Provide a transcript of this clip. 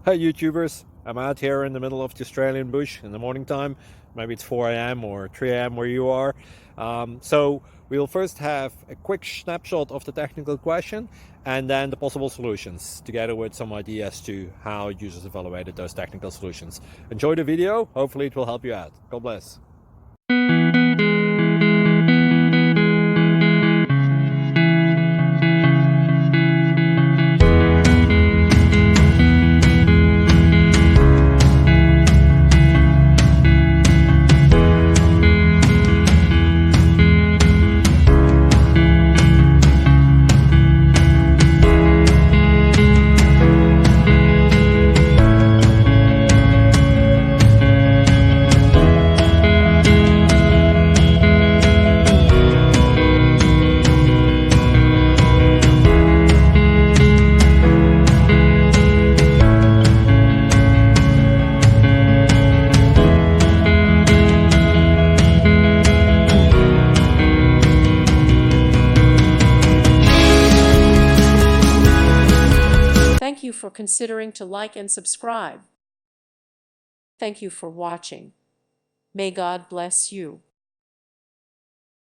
Hey YouTubers, I'm out here in the middle of the Australian bush in the morning time. Maybe it's 4 a.m. or 3 a.m. where you are. So we'll first have a quick snapshot of the technical question and then the possible solutions, together with some ideas to how users evaluated those technical solutions. Enjoy the video, hopefully it will help you out. God bless. Thank you for considering to like and subscribe. Thank you for watching. May God bless you.